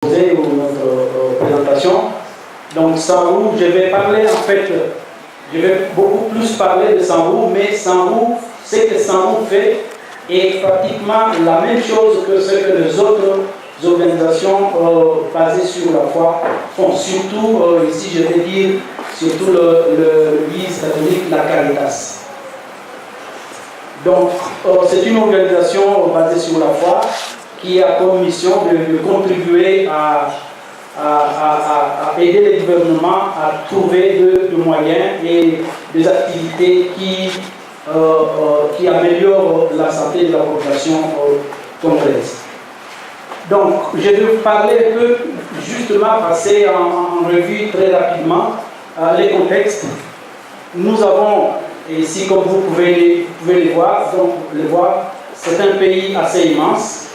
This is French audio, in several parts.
Notre présentation. Donc Sanrou, je vais parler en fait, je vais beaucoup plus parler de Sanrou, mais Sanrou, ce que Sanrou fait est pratiquement la même chose que ce que les autres organisations basées sur la foi font. Surtout, ici je vais dire, surtout l'Église catholique, la Caritas. Donc, c'est une organisation basée sur la foi qui a comme mission de contribuer à aider les gouvernements à trouver de moyens et des activités qui améliorent la santé de la population congolaise. Donc, je vais vous parler un peu, justement, passer en revue très rapidement les contextes. Nous avons ici, comme vous pouvez les voir, c'est un pays assez immense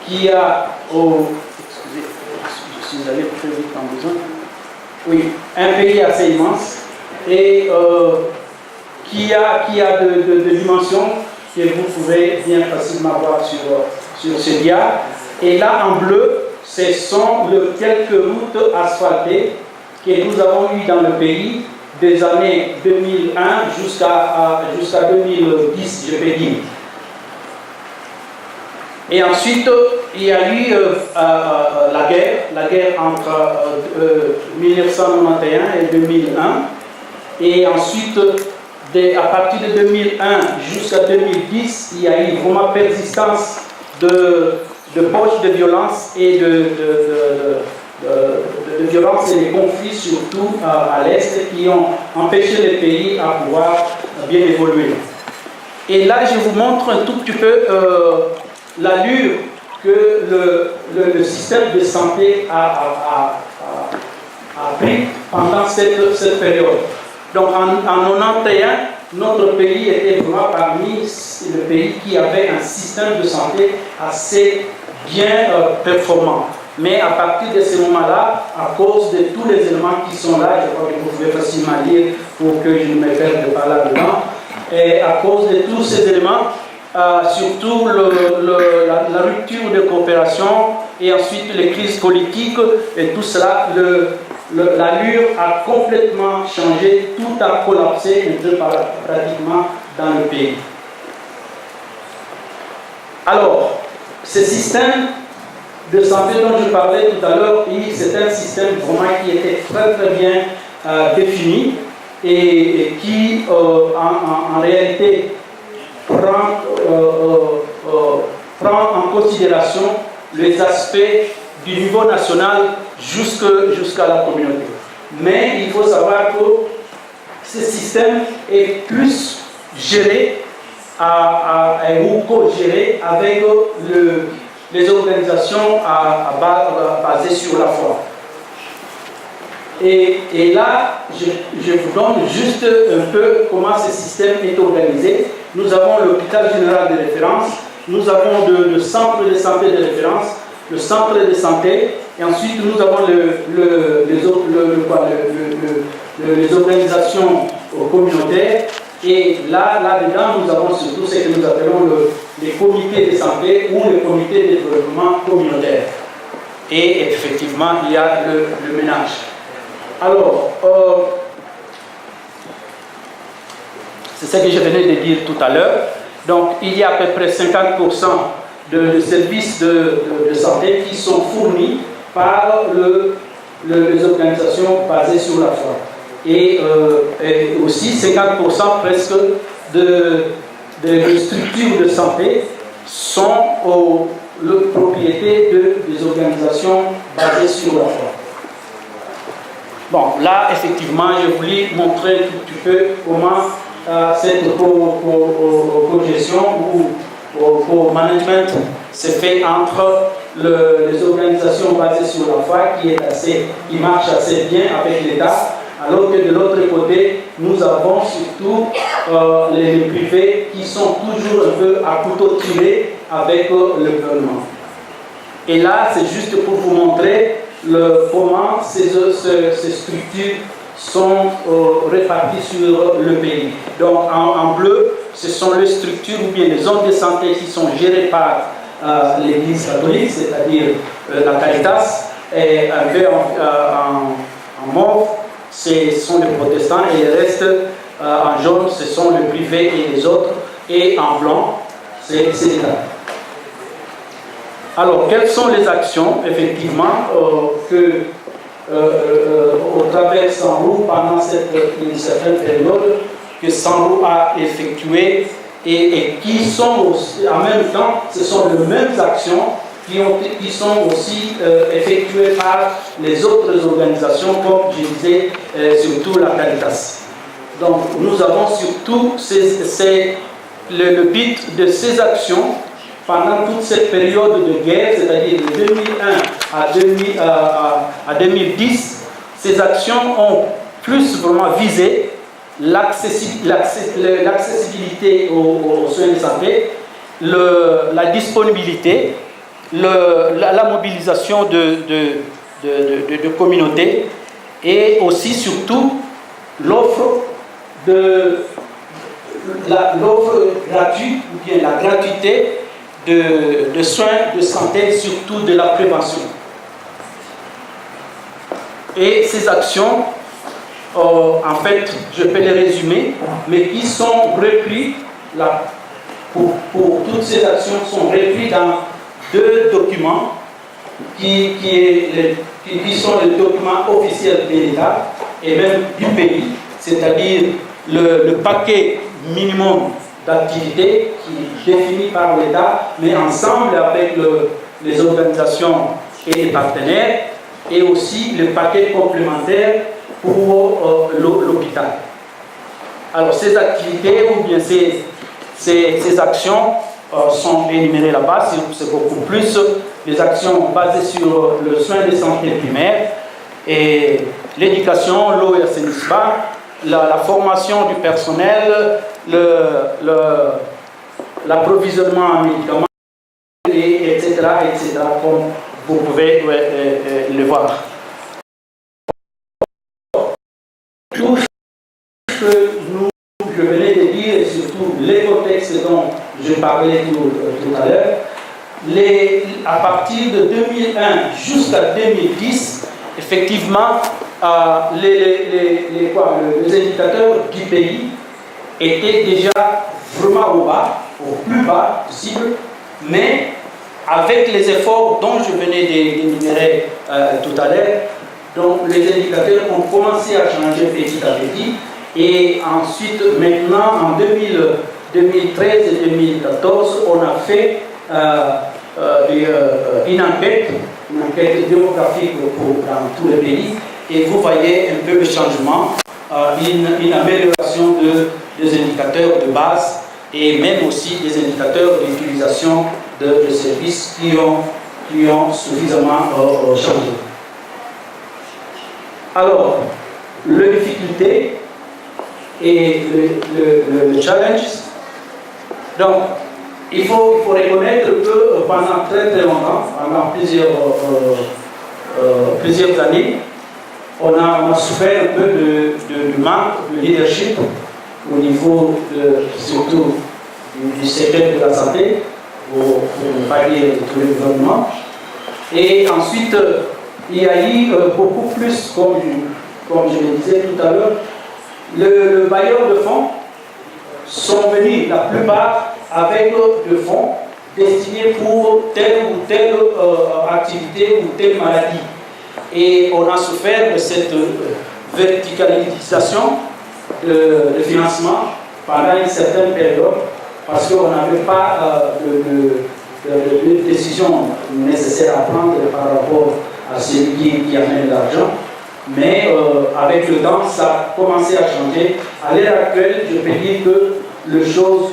qui a, excusez, je suis allé très vite en besoin. Oui, un pays assez immense et qui a de dimensions que vous pouvez bien facilement voir sur ce dia. Et là, en bleu, ce sont quelques routes asphaltées que nous avons eues dans le pays des années 2001 jusqu'à 2010, je vais dire. Et ensuite, il y a eu la guerre entre 1991 et 2001. Et ensuite, à partir de 2001 jusqu'à 2010, il y a eu vraiment persistance de poches de violence et de violence et de conflits, surtout à l'Est, qui ont empêché les pays à pouvoir bien évoluer. Et là, je vous montre un tout petit peu l'allure que le système de santé a pris pendant cette période. Donc en 1991, notre pays était vraiment parmi les pays qui avaient un système de santé assez bien performant. Mais à partir de ce moment-là, à cause de tous les éléments qui sont là, je crois que vous pouvez facilement lire pour que je ne me perde pas là-dedans, et à cause de tous ces éléments, surtout la rupture de coopération et ensuite les crises politiques et tout cela, l'allure a complètement changé, tout a collapsé un peu pratiquement dans le pays. Alors, ce système de santé dont je parlais tout à l'heure, c'est un système vraiment qui était très très bien défini et qui en réalité prend en considération les aspects du niveau national jusqu'à la communauté. Mais il faut savoir que ce système est plus géré ou co-géré avec les organisations basées sur la foi. Et là, je vous donne juste un peu comment ce système est organisé. Nous avons l'hôpital général de référence, nous avons le centre de santé de référence, le centre de santé, et ensuite nous avons les organisations communautaires. Et là-dedans, nous avons surtout ce que nous appelons les comités de santé ou les comités de développement communautaire. Et effectivement, il y a le ménage. Alors, c'est ce que je venais de dire tout à l'heure. Donc, il y a à peu près 50% de services de santé qui sont fournis par les organisations basées sur la foi. Et aussi 50% presque de structures de santé sont la propriété des organisations basées sur la foi. Bon, là, effectivement, je voulais montrer un tout petit peu comment cette co-gestion ou co-management se fait entre les organisations basées sur la foi qui marchent assez bien avec l'État, alors que de l'autre côté, nous avons surtout les privés qui sont toujours un peu à couteau tiré avec le gouvernement. Et là, c'est juste pour vous montrer comment ces structures sont réparties sur le pays. Donc en bleu, ce sont les structures ou bien les zones de santé qui sont gérées par l'Église catholique, c'est-à-dire la Caritas. et un peu en mauve, ce sont les protestants, et le reste en jaune, ce sont les privés et les autres, et en blanc, c'est l'État. Alors, quelles sont les actions, effectivement, au travers Sanrou, pendant une certaine période, que Sanrou a effectuées et qui sont aussi, en même temps, ce sont les mêmes actions qui sont aussi effectuées par les autres organisations, comme je disais, surtout la Caritas. Donc, nous avons surtout le but de ces actions pendant toute cette période de guerre, c'est-à-dire de 2001 à 2010. Ces actions ont plus vraiment visé l'accessibilité aux soins de santé, la disponibilité, la mobilisation de communautés et aussi surtout l'offre gratuite ou bien la gratuité de soins de santé, surtout de la prévention. Et ces actions, en fait, je peux les résumer, mais qui sont reprises, pour toutes ces actions, sont reprises dans deux documents qui sont les documents officiels de l'État et même du pays, c'est-à-dire le paquet minimum d'activités qui est défini par l'État, mais ensemble avec les organisations et les partenaires, et aussi le paquet complémentaire pour l'hôpital. Alors ces activités ou bien ces actions sont énumérées là-bas, c'est beaucoup plus des actions basées sur le soin de santé primaire et l'éducation, l'eau et l'assainissement, la formation du personnel, l'approvisionnement en médicaments, etc., comme vous pouvez le voir. Tout ce que je venais de dire, et surtout les contextes dont je parlais tout à l'heure, à partir de 2001 jusqu'à 2010, effectivement, les indicateurs du pays étaient déjà vraiment au bas, au plus bas possible, mais avec les efforts dont je venais d'énumérer tout à l'heure, donc les indicateurs ont commencé à changer petit à petit, et ensuite, maintenant, en 2013 et 2014, on a fait une enquête démographique dans tous les pays, et vous voyez un peu le changement, une amélioration des indicateurs de base et même aussi des indicateurs d'utilisation de services qui ont suffisamment changé. Alors, les difficultés et le challenge. Donc, il faut reconnaître que pendant très longtemps, pendant plusieurs années, on a souffert un peu de manque de leadership au niveau surtout du secteur de la santé, pour ne pas dire de l'environnement. Et ensuite, il y a eu beaucoup plus, comme je le disais tout à l'heure, le bailleur de fonds sont venus, la plupart, avec des fonds destinés pour telle ou telle activité ou telle maladie. Et on a souffert de cette verticalisation de financement pendant une certaine période, parce qu'on n'avait pas de décision nécessaire à prendre par rapport à celui qui amène l'argent. Mais avec le temps, ça a commencé à changer. À l'heure actuelle, je peux dire que les choses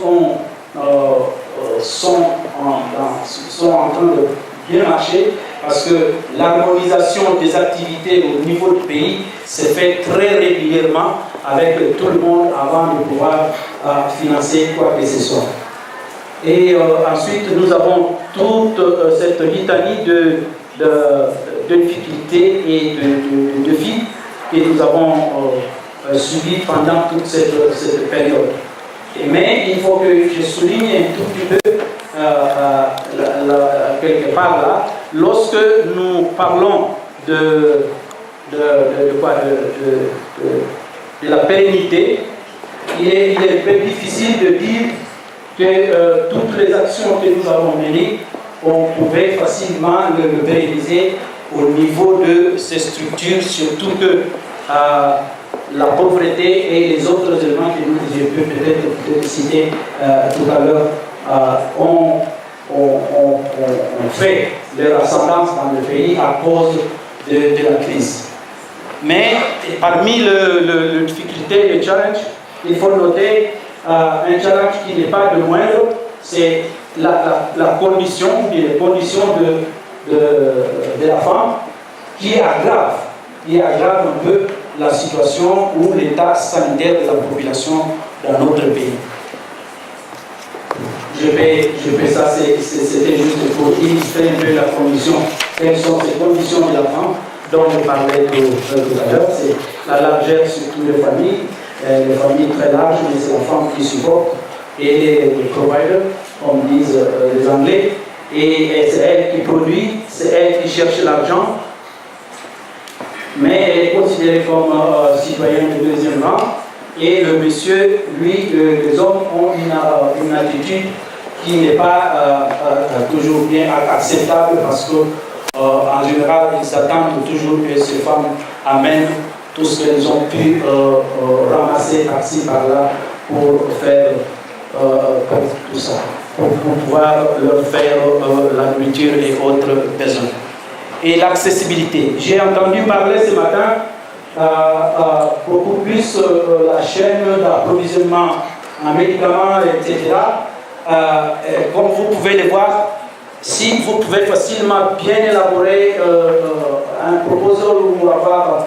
sont en train de bien marcher, parce que l'harmonisation des activités au niveau du pays se fait très régulièrement avec tout le monde avant de pouvoir financer quoi que ce soit. Et ensuite, nous avons toute cette litanie de difficultés et de défis que nous avons subis pendant toute cette période. Mais il faut que je souligne un tout petit peu, quelque part là, lorsque nous parlons de la pérennité, il est un peu difficile de dire que toutes les actions que nous avons menées, on pouvait facilement le pérenniser au niveau de ces structures, surtout que la pauvreté et les autres éléments que je peux peut-être citer tout à l'heure ont fait leur ascendance dans le pays à cause de la crise. Mais parmi les difficultés, les challenges, il faut noter un challenge qui n'est pas de moindre, c'est la condition, les conditions de la femme qui aggrave un peu la situation ou l'état sanitaire de la population dans notre pays. Ça c'était juste pour illustrer un peu la condition, quelles sont ces conditions de la femme dont je parlais tout à l'heure. C'est la largeur surtout les familles très larges, mais c'est la femme qui supporte, et les providers, comme disent les Anglais, et c'est elle qui produit, c'est elle qui cherche l'argent, mais elle est considérée comme citoyenne de deuxième rang, et le monsieur, lui, les hommes ont une attitude qui n'est pas toujours bien acceptable, parce que en général, ils s'attendent toujours que ces femmes amènent tout ce qu'elles ont pu ramasser par-ci, par-là, pour faire tout ça, pour pouvoir leur faire la nourriture et autres besoins. Et l'accessibilité. J'ai entendu parler ce matin beaucoup plus la chaîne d'approvisionnement en médicaments, etc. Comme vous pouvez le voir, si vous pouvez facilement bien élaborer un proposal ou avoir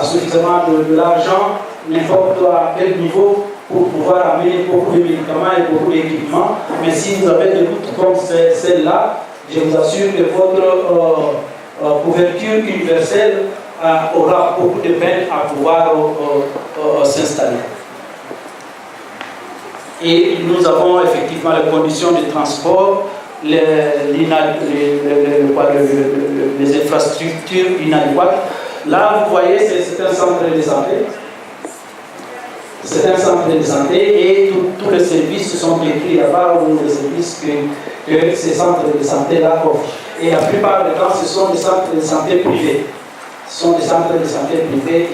suffisamment de l'argent, n'importe à quel niveau, pour pouvoir amener beaucoup de médicaments et beaucoup d'équipements. Mais si vous avez des doutes comme celle-là, je vous assure que votre couverture universelle aura beaucoup de peine à pouvoir s'installer. Et nous avons effectivement les conditions de transport, les infrastructures inadéquates. Là, vous voyez, c'est un centre de santé. C'est un centre de santé et tous les services sont écrits là-bas, ou les services que ces centres de santé-là offrent. Et la plupart du temps, ce sont des centres de santé privés. Ce sont des centres de santé privés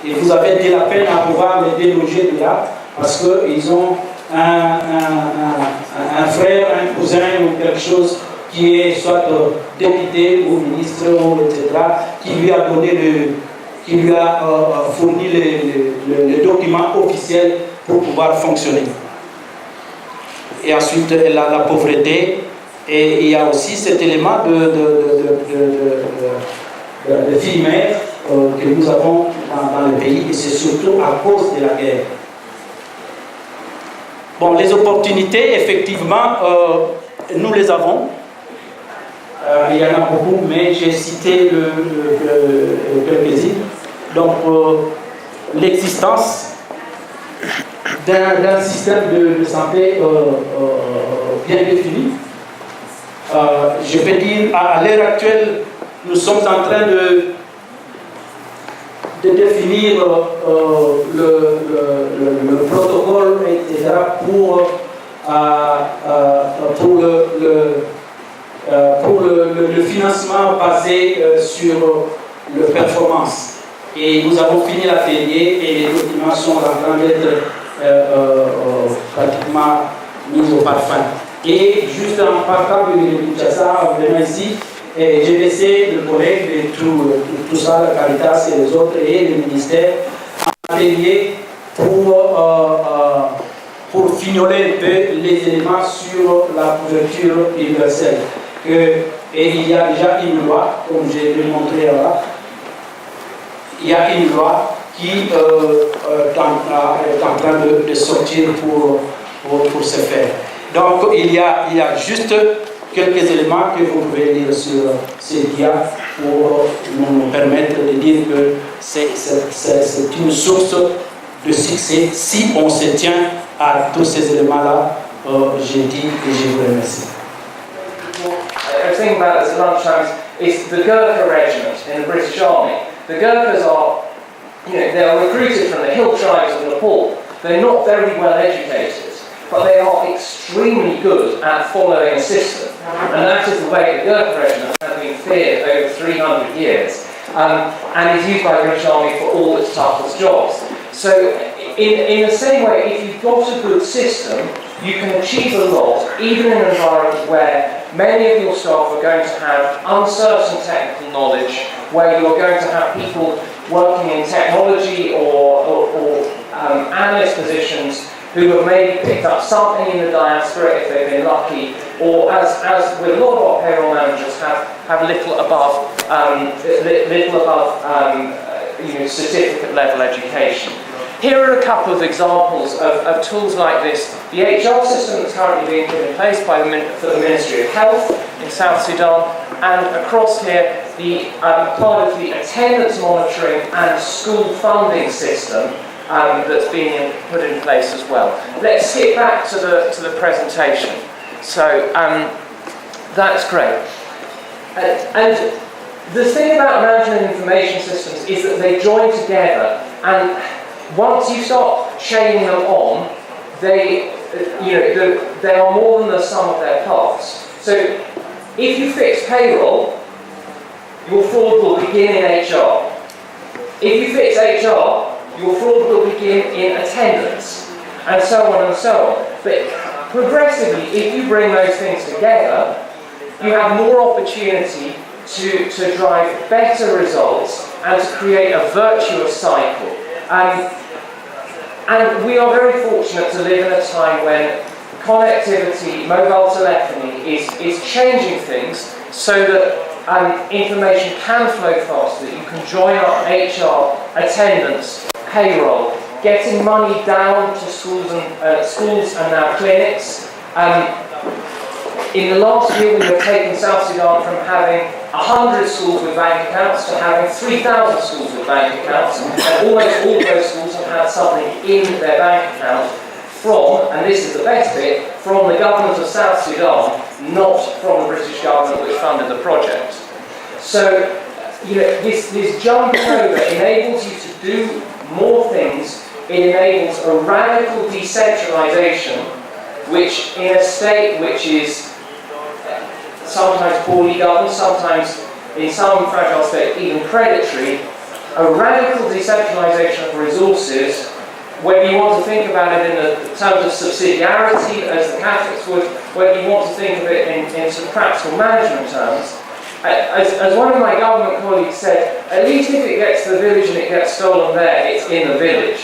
et vous avez de la peine à pouvoir les déloger de là, parce qu'ils ont un frère, un cousin ou quelque chose qui est soit député ou ministre, ou etc., qui lui a fourni les documents officiels pour pouvoir fonctionner. Et ensuite, la pauvreté. Et il y a aussi cet élément de filles mères que nous avons dans le pays, et c'est surtout à cause de la guerre. Bon, les opportunités, effectivement, nous les avons. Il y en a beaucoup, mais j'ai cité quelques-unes. Donc, l'existence d'un système de santé bien défini. Je vais dire, à l'heure actuelle, nous sommes en train de définir le protocole, etc., pour le financement basé sur le performance. Et nous avons fini l'atelier et les documents sont en train d'être pratiquement mis au parfum. Et juste en partant de Kinshasa, en venant ici, j'ai laissé le collègue de tout ça, la Caritas et les autres, et le ministère, en atelier pour fignoler un peu les éléments sur la couverture universelle. Et il y a déjà une loi, comme j'ai démontré là, il y a une loi qui est en train de sortir pour se faire. Donc il y a juste quelques éléments que vous pouvez lire sur ces dias pour nous permettre de dire que c'est une source de succès si on se tient à tous ces éléments-là. J'ai dit et je vous remercie. Everything about it is a lot of times is the Gurkha regiment in the British Army. The Gurkhas are, they are recruited from the hill tribes of Nepal. They're not very well educated, but they are extremely good at following a system. And that is the way the Gurkha regiment has been feared over 300 years, and is used by the British Army for all its toughest jobs. So, in the same way, if you've got a good system, you can achieve a lot, even in an environment where many of your staff are going to have uncertain technical knowledge, where you're going to have people working in technology or analyst positions who have maybe picked up something in the diaspora if they've been lucky, or as with a lot of our payroll managers have little above certificate level education. Here are a couple of examples of tools like this. The HR system that's currently being put in place for the Ministry of Health in South Sudan, and across here, the part of the attendance monitoring and school funding system that's being put in place as well. Let's skip back to the presentation. So that's great. And the thing about management information systems is that they join together, and once you start chaining them on, they are more than the sum of their parts. So if you fix payroll, your fraud will begin in HR. If you fix HR, your fraud will begin in attendance, and so on and so on. But progressively, if you bring those things together, you have more opportunity to drive better results and to create a virtuous cycle. And we are very fortunate to live in a time when connectivity, mobile telephony is changing things so that information can flow faster. You can join up HR, attendance, payroll, getting money down to schools and now clinics. In the last year, we have taken South Sudan from having 100 schools with bank accounts to having 3,000 schools with bank accounts, and almost all of those schools have had something in their bank account from, and this is the best bit, from the government of South Sudan, not from the British government which funded the project. So, this jump over enables you to do more things. It enables a radical decentralization, which in a state which is sometimes poorly governed, sometimes in some fragile states even predatory, a radical decentralization of resources, whether you want to think about it in the terms of subsidiarity, as the Catholics would, whether you want to think of it in some practical management terms. As one of my government colleagues said, at least if it gets to the village and it gets stolen there, it's in the village.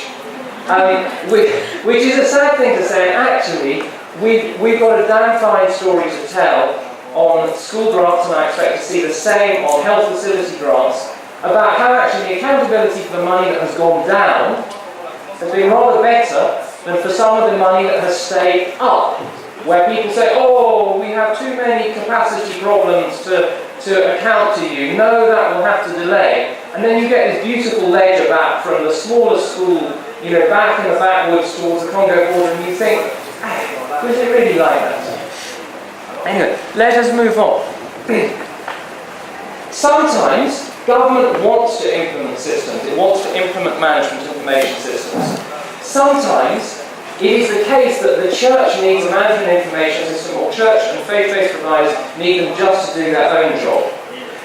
Which is a sad thing to say, and actually, we've got a damn fine story to tell on school grants, and I expect to see the same on health facility grants, about how actually the accountability for the money that has gone down has been rather better than for some of the money that has stayed up, where people say, oh, we have too many capacity problems to account to you, no, that will have to delay. And then you get this beautiful ledger back from the smallest school, back in the backwoods towards the Congo border, and you think, was it really like that? Anyway, let us move on. Sometimes government wants to implement systems, it wants to implement management information systems. Sometimes it is the case that the church needs a management information system, or church and faith-based providers need them just to do their own job.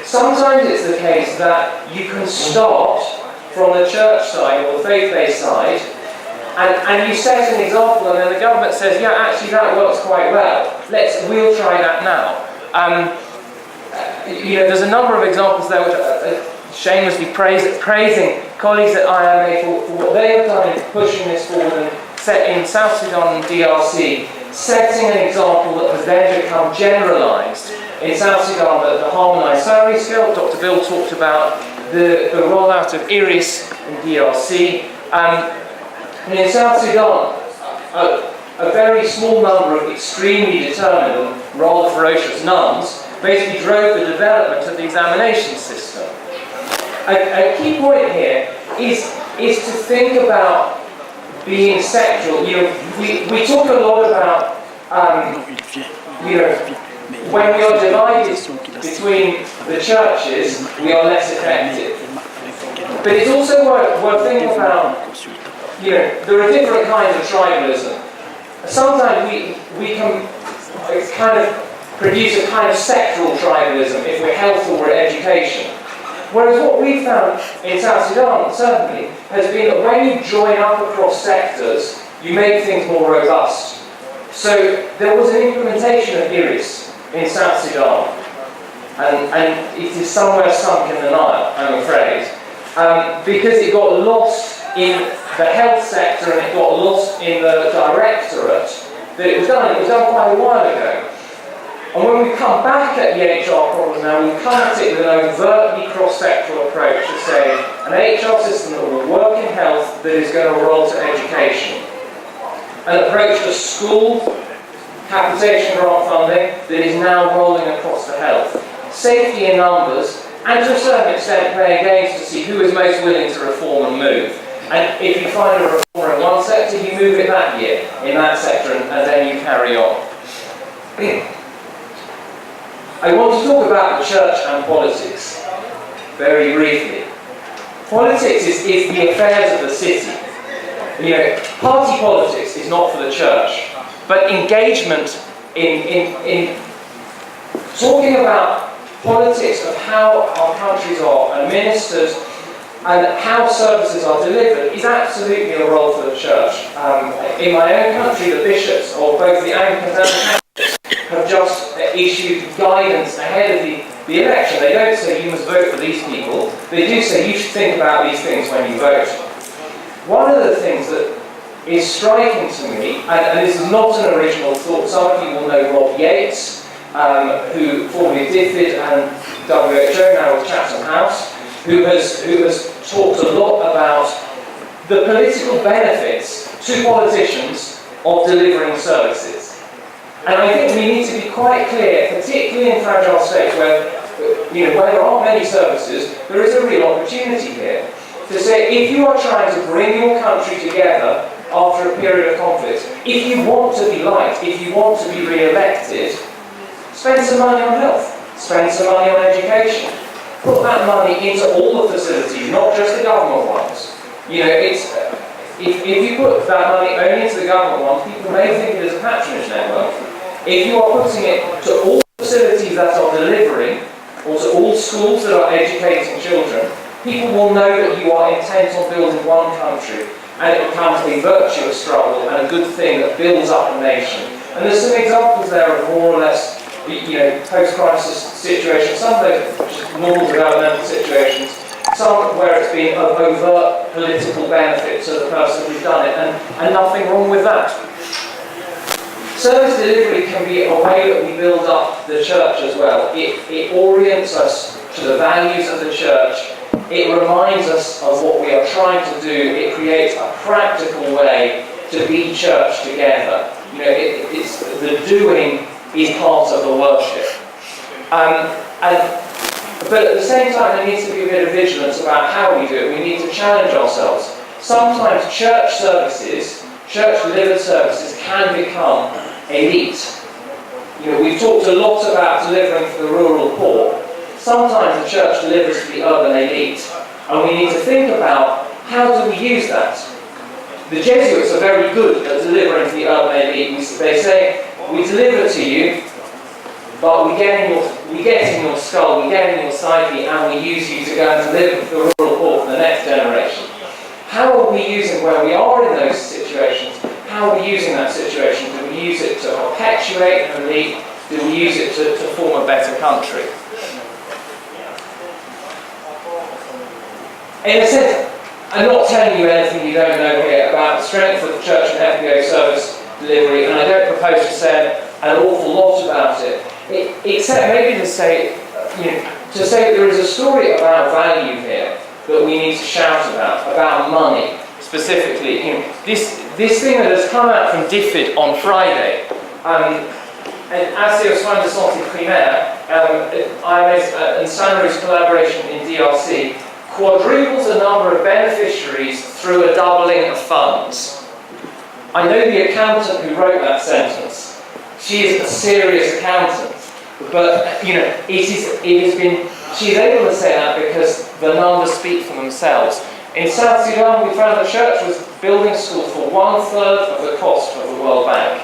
Sometimes it's the case that you can start from the church side or the faith-based side, and you set an example, and then the government says, yeah, actually that works quite well. We'll try that now. There's a number of examples there which are shamelessly praising colleagues at IMA for what they have done in pushing this forward and set in South Sudan and DRC, setting an example that has then become generalised. In South Sudan, the harmonised salary scale, Dr. Bill talked about the rollout of IRIS in DRC. And in South Sudan, a very small number of extremely determined and rather ferocious nuns basically drove the development of the examination system. A key point here is to think about being sectoral. We talk a lot about when we are divided between the churches, we are less effective. But it's also worth thinking about, there are different kinds of tribalism. Sometimes we can kind of produce a kind of sectoral tribalism if we're health or we're education. Whereas what we've found in South Sudan, certainly, has been that when you join up across sectors, you make things more robust. So there was an implementation of IRIS in South Sudan, and it is somewhere sunk in the Nile, I'm afraid, because it got lost in the health sector and it got lost in the directorate that it was done. It was done quite a while ago. And when we come back at the HR problem now, we come at it with an overtly cross-sectoral approach to say an HR system that will work in health that is going to roll to education. An approach to school capitation grant funding that is now rolling across to health. Safety in numbers, and to a certain extent playing games to see who is most willing to reform and move. And if you find a reformer in one sector, you move it that year in that sector, and then you carry on. I want to talk about the church and politics very briefly. Politics is the affairs of the city. Party politics is not for the church, but engagement in talking about politics of how our countries are administered and how services are delivered is absolutely a role for the church. In my own country, the bishops of both the Anglicans and the Catholics have just issued guidance ahead of the election. They don't say you must vote for these people. They do say you should think about these things when you vote. One of the things that is striking to me, and this is not an original thought, some of you will know Rob Yates, who formerly DFID and WHO, now with Chatham House, who has talked a lot about the political benefits to politicians of delivering services. And I think we need to be quite clear, particularly in fragile states where there aren't many services, there is a real opportunity here to say, if you are trying to bring your country together after a period of conflict, if you want to be liked, if you want to be re-elected, spend some money on health, spend some money on education, put that money into all the facilities, not just the government ones. If you put that money only into the government ones, people may think it is a patronage network. If you are putting it to all facilities that are delivering, or to all schools that are educating children, people will know that you are intent on building one country, and it becomes a virtuous struggle and a good thing that builds up a nation. And there's some examples there of more or less, post-crisis situations, some of those just normal developmental situations, some where it's been of overt political benefit to the person who's done it, and nothing wrong with that. Service delivery can be a way that we build up the church as well. It orients us to the values of the church. It reminds us of what we are trying to do. It creates a practical way to be church together. It's the doing is part of the worship. But at the same time, there needs to be a bit of vigilance about how we do it. We need to challenge ourselves. Sometimes church services, church-delivered services, can become elite. We've talked a lot about delivering for the rural poor. Sometimes the church delivers for the urban elite, and we need to think about how do we use that. The Jesuits are very good at delivering to the urban elite. They say, we deliver to you, but we get in your skull, we get in your psyche, and we use you to go and deliver for the rural poor for the next generation. How are we using, where we are in those situations, how are we using that situation? Do we use it to perpetuate an elite? Do we use it to form a better country? In a sense, I'm not telling you anything you don't know here about the strength of the church and FBO service delivery, and I don't propose to say an awful lot about it, except maybe to say that there is a story about value here that we need to shout about money specifically. This thing that has come out from DFID on Friday, and as the soins de santé primaire, IMS and Sanro's collaboration in DRC, quadruples the number of beneficiaries through a doubling of funds. I know the accountant who wrote that sentence. She is a serious accountant. But she's able to say that because the numbers speak for themselves. In South Sudan, we found the church was building schools for 1/3 of the cost of the World Bank.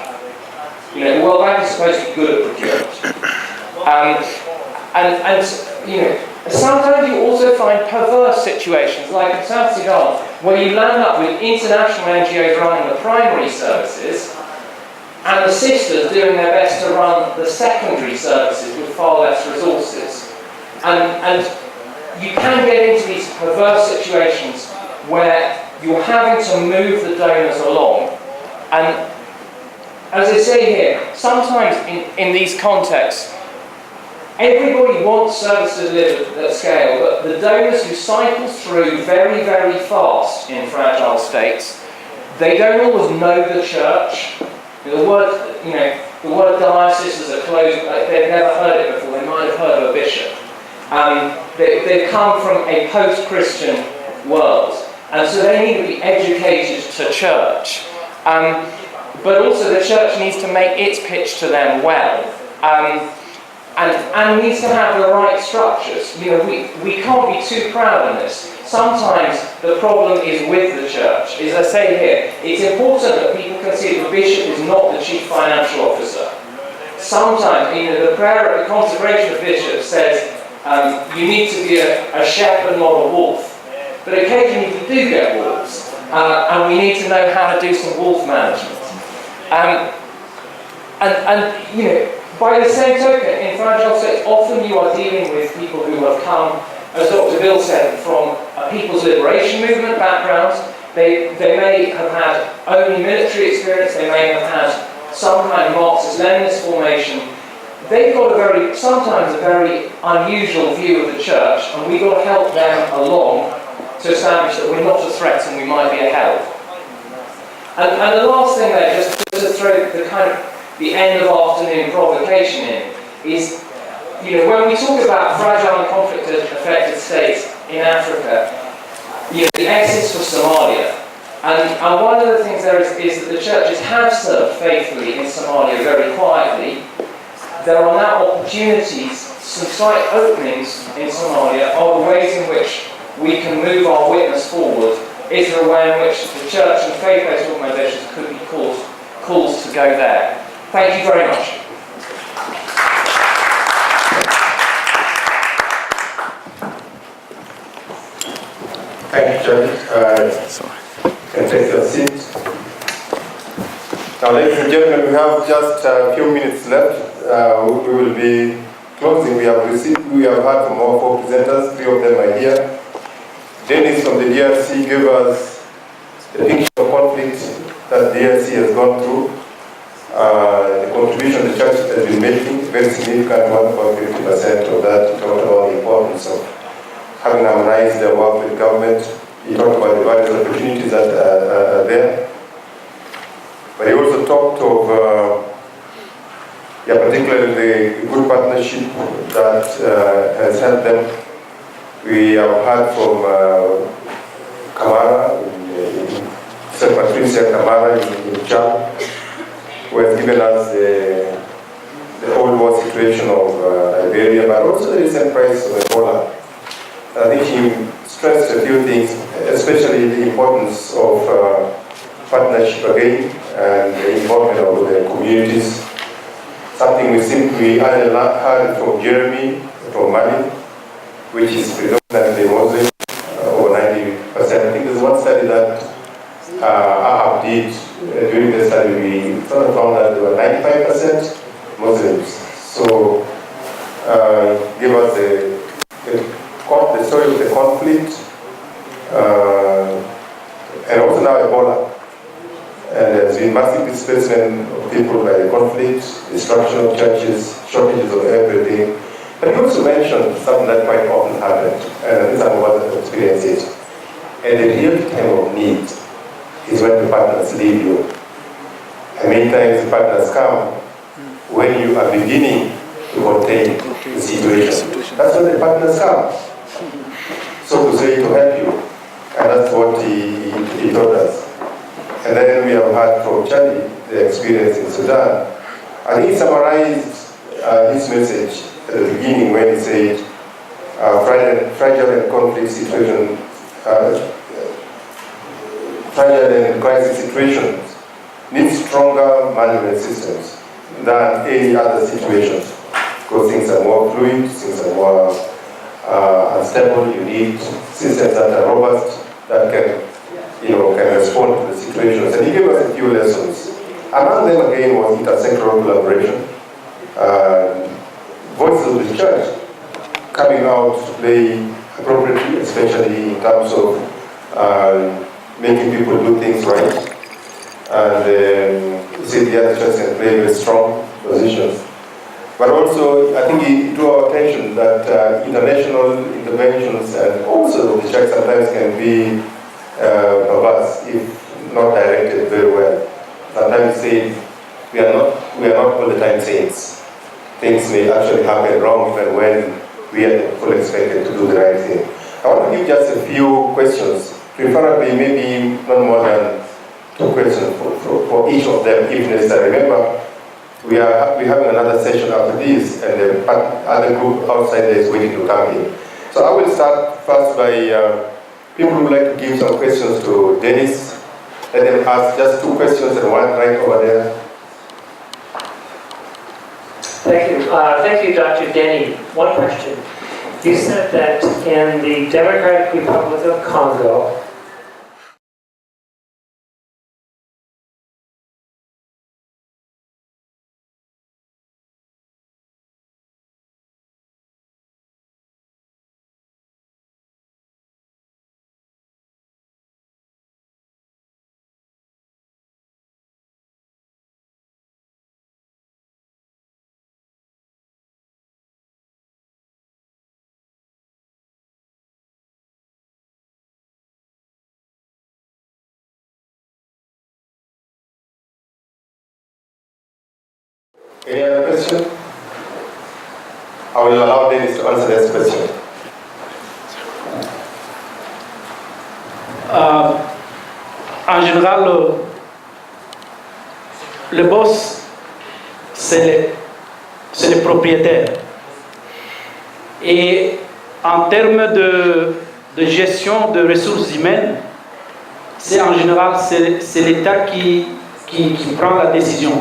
The World Bank is supposed to be good at procurement. Sometimes you also find perverse situations, like in South Sudan, where you land up with international NGOs running the primary services, and the sisters doing their best to run the secondary services with far less resources. And you can get into these perverse situations where you're having to move the donors along. And as I say here, sometimes in these contexts, everybody wants service delivered at scale, but the donors who cycle through very, very fast in fragile states, they don't always know the church. The word diocese is a closed, they've never heard it before, they might have heard of a bishop. They've come from a post-Christian world, and so they need to be educated to church. But also the church needs to make its pitch to them well, and needs to have the right structures. We can't be too proud of this. Sometimes the problem is with the church. As I say here, it's important that people can see that the bishop is not the chief financial officer. Sometimes, the prayer at the consecration of bishops says, you need to be a shepherd, not a wolf. But occasionally we do get wolves, and we need to know how to do some wolf management. By the same token, in fragile states, often you are dealing with people who have come, as Dr. Bill said, from a people's liberation movement background. They may have had only military experience, they may have had some kind of Marxist-Leninist formation. They've got sometimes a very unusual view of the church, and we've got to help them along to establish that we're not a threat and we might be a help. And the last thing there, just to throw the end of afternoon provocation is, when we talk about fragile and conflict-affected states in Africa, the S is for Somalia. And one of the things there is that the churches have served faithfully in Somalia very quietly. There are now opportunities, some slight openings in Somalia, are the ways in which we can move our witness forward. Is there a way in which the church and faith-based organisations could be calls to go there? Thank you very much. Thank you, Charlie. Can take your seat. Now, ladies and gentlemen, we have just a few minutes left. We will be closing. We have heard from all 4 presenters. 3 of them are here. Dennis from the DRC gave us the picture of conflict that the DRC has gone through. The contribution the church has been making, very significant, 1.50% of that. He talked about the importance of having harmonized their work with government. He talked about the various opportunities that are there. But he also talked of, particularly the good partnership that has helped them. We have heard from Kamara, St. Patricia Kamara in Chad, who has given us the whole war situation of Liberia, but also the recent crisis of Ebola. I think he stressed a few things, especially the importance of partnership again and the involvement of the communities. Something we heard from Jeremy, from Mali, which is predominantly Muslim, over 90%. I think there's one study that Ahab did. During the study, we found that there were 95% Muslims. So, give us the story of the conflict, and also now Ebola. And there's been massive displacement of people by the conflict, destruction of churches, shortages of everything. But he also mentioned something that quite often happened, and this is what I've experienced it. And the real time of need is when the partners leave you. And many times the partners come when you are beginning to contain the situation. That's when the partners come. So to say, to help you. And that's what he taught us. And then we have heard from Charlie the experience in Sudan. And he summarized his message at the beginning when he said fragile and conflict situation, fragile and crisis situations need stronger management systems than any other situations, because things are more fluid, things are more unstable. You need systems that are robust, that can respond to the situations. And he gave us a few lessons. Among them again was intersectoral collaboration, voices of the church coming out to play appropriately, especially in terms of making people do things right. And you see the other churches can play very strong positions. But also, I think he drew our attention that international interventions and also the church sometimes can be perverse if not directed very well. Sometimes say we are not all the time saints. Things may actually happen wrong even when we are fully expected to do the right thing. I want to give just a few questions, preferably maybe not more than 2 questions for each of them, if necessary. Remember, we're having another session after this, and the other group outside there is waiting to come in. So I will start first by people who would like to give some questions to Dennis. Let them ask just 2 questions and one right over there. Thank you. Thank you, Dr. Denny. One question. You said that in the Democratic Republic of Congo, Any other question? I will allow Dennis to answer this question. En général, le boss, c'est le propriétaire. Et en termes de gestion de ressources humaines, c'est en général c'est l'État qui prend la décision.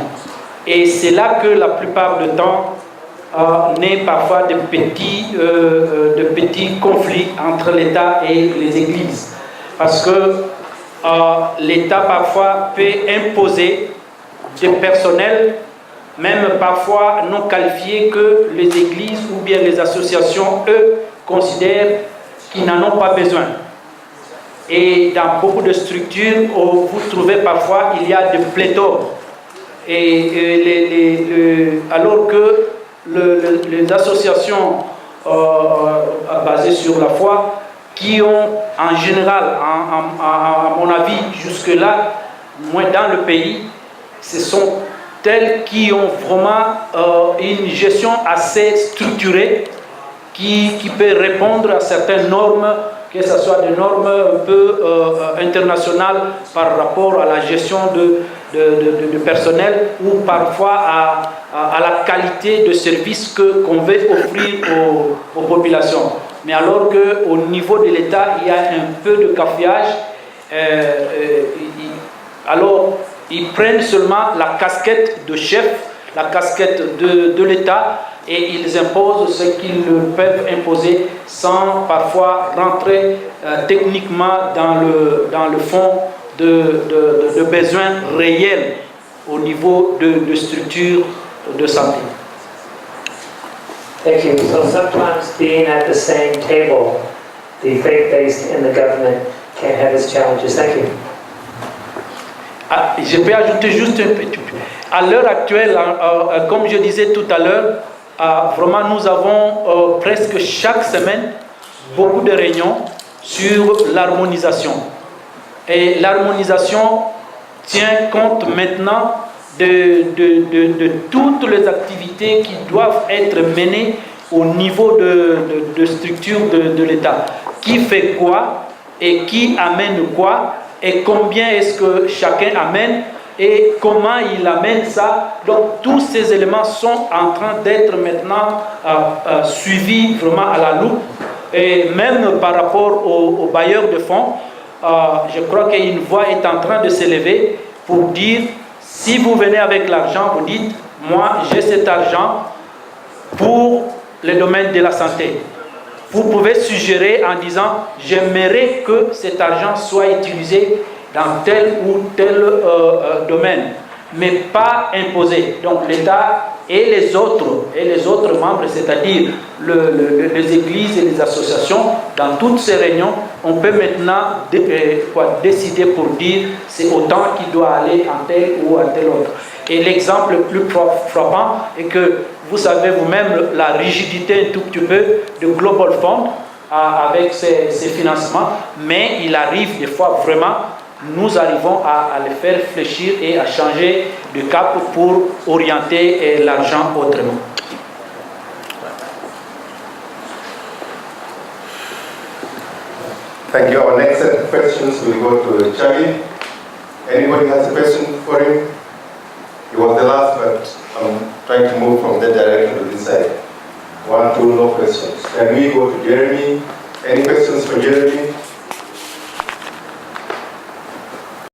Et c'est là que la plupart du temps naît parfois de petits conflits entre l'État et les églises. Parce que l'État parfois peut imposer des personnels, même parfois non qualifiés, que les églises ou bien les associations, eux, considèrent qu'ils n'en ont pas besoin. Et dans beaucoup de structures, vous trouvez parfois, il y a des pléthores. Alors que les associations basées sur la foi, qui ont en général, à mon avis, jusque-là, moins dans le pays, ce sont telles qui ont vraiment une gestion assez structurée qui peut répondre à certaines normes, que ce soit des normes un peu internationales par rapport à la gestion de personnel ou parfois à la qualité de service qu'on veut offrir aux populations. Mais alors qu'au niveau de l'État, il y a un peu de cafouillage, alors ils prennent seulement la casquette de chef, la casquette de l'État, et ils imposent ce qu'ils peuvent imposer sans parfois rentrer techniquement dans le fond de besoins réels au niveau de structures de santé. thank you. So sometimes being at the same table, the faith-based and the government can have its challenges. Thank you. Je peux ajouter juste un petit peu. À l'heure actuelle, comme je disais tout à l'heure, vraiment nous avons presque chaque semaine beaucoup de réunions sur l'harmonisation. Et l'harmonisation tient compte maintenant de toutes les activités qui doivent être menées au niveau de structure de l'État. Qui fait quoi et qui amène quoi et combien est-ce que chacun amène et comment il amène ça. Donc tous ces éléments sont en train d'être maintenant suivis vraiment à la loupe. Et même par rapport aux bailleurs de fonds, je crois qu'une voix est en train de s'élever pour dire, si vous venez avec l'argent, vous dites, moi j'ai cet argent pour le domaine de la santé. Vous pouvez suggérer en disant, j'aimerais que cet argent soit utilisé dans tel ou tel domaine, mais pas imposé. Donc l'État et les autres membres, c'est-à-dire les églises et les associations, dans toutes ces réunions, on peut maintenant décider pour dire c'est autant qui doit aller en tel ou en tel autre. Et l'exemple le plus frappant est que vous savez vous-même la rigidité un tout petit peu de Global Fund avec ses financements, mais il arrive des fois vraiment, nous arrivons à les faire fléchir et à changer de cap pour orienter l'argent autrement. Thank you. Our next set of questions will go to Charlie. Anybody has a question for him? He was the last, but I'm trying to move from that direction to this side. 1, 2, no questions. Can we go to Jeremy? Any questions for Jeremy?